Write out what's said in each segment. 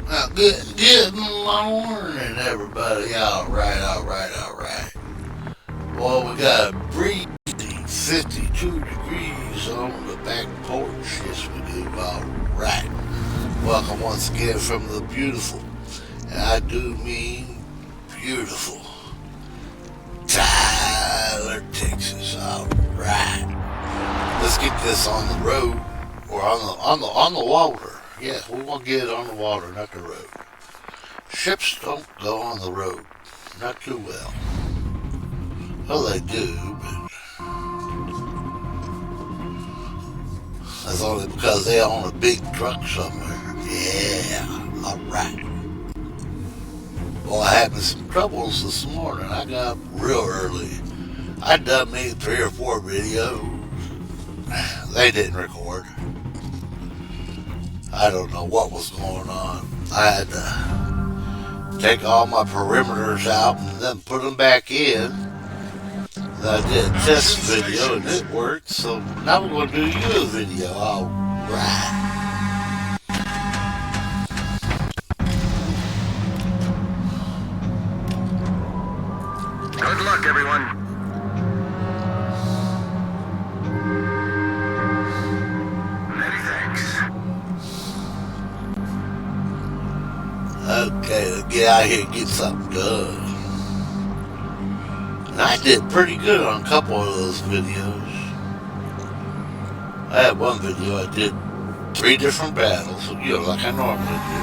Good morning, everybody. All right. Well, we got a breezy 52 degrees on the back porch. Yes, we do. All right. Welcome once again from the beautiful, and I do mean beautiful, Tyler, Texas. All right. Let's get this on the road or on the water. Yeah, we want to get it on the water, not the road. Ships don't go on the road, not too well. Well, they do, but that's only because they own a big truck somewhere. Yeah, all right. Well, I had me some troubles this morning. I got up real early. I done me 3 or 4 videos. They didn't record. I don't know what was going on. I had to take all my perimeters out and then put them back in. I did a test video and it worked, so now we're going to do you a video. Alright. Good luck, everyone. Many thanks. Okay, let's get out here and get something done. And I did pretty good on a couple of those videos. I had one video I did 3 different battles, like I normally do.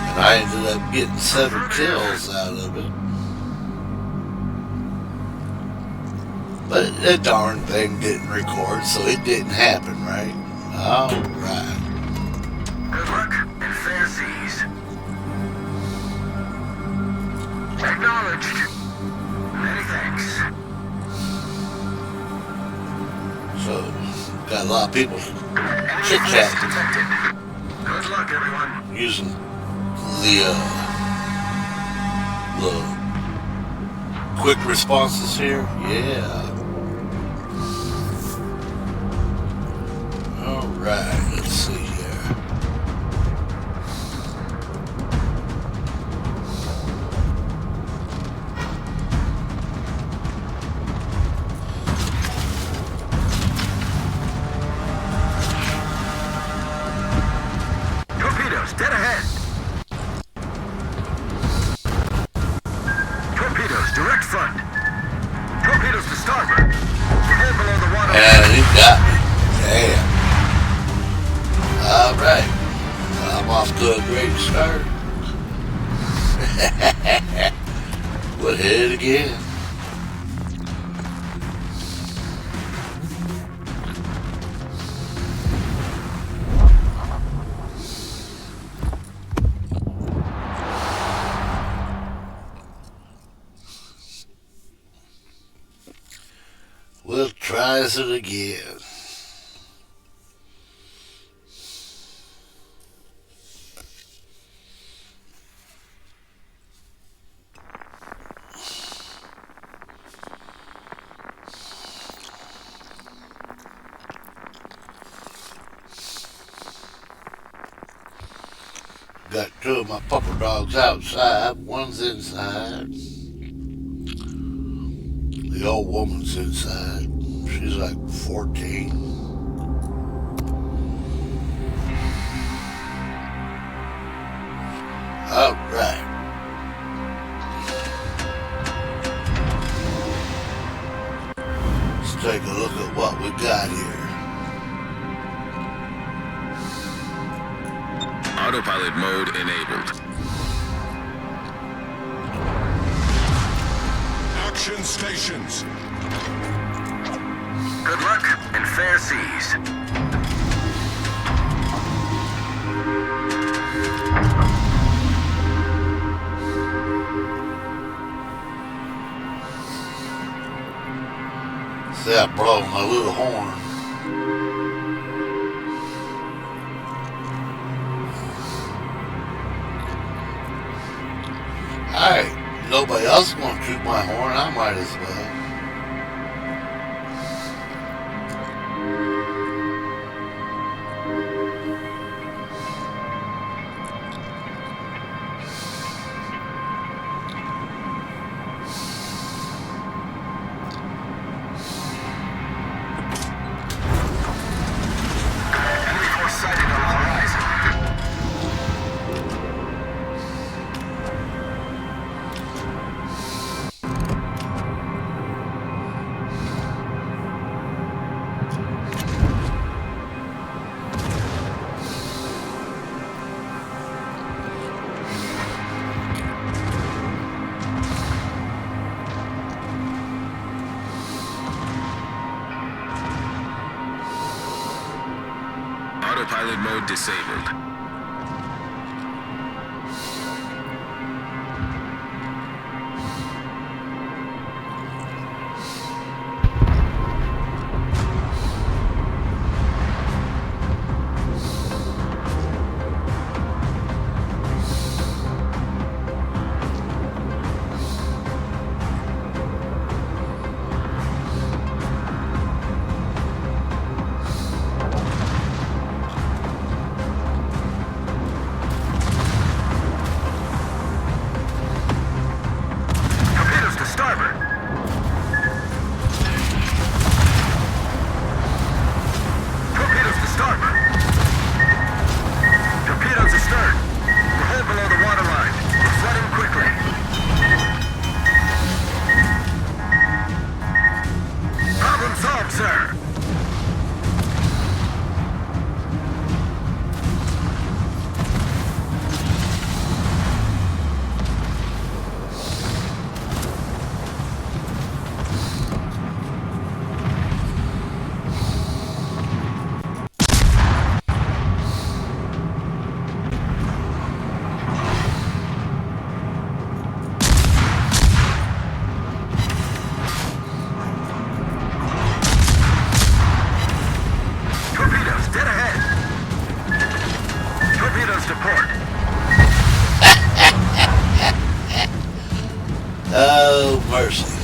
And I ended up getting 7 kills out of it. But the darn thing didn't record, so it didn't happen, right? Alright. Good luck and fair seas. Acknowledged. Many thanks. So, got a lot of people Enemy chit-chatting, detected. Good luck, everyone. using the quick responses here. Yeah. Alright, let's see here. Torpedoes, dead ahead. Torpedoes, direct front. Torpedoes to starboard. Hold below the water. And he got me. Damn. Alright. I'm off to a great start. We'll hit it again. We'll try it again. Got 2 of my pupper dogs outside. One's inside. The old woman's inside. She's like 14. Alright. Let's take a look at what we got here. Autopilot mode enabled. Action stations. Good luck and fair seas. See, I blow my little horn. Alright, nobody else gonna toot my horn, I might as well. Autopilot mode disabled. Oh, mercy.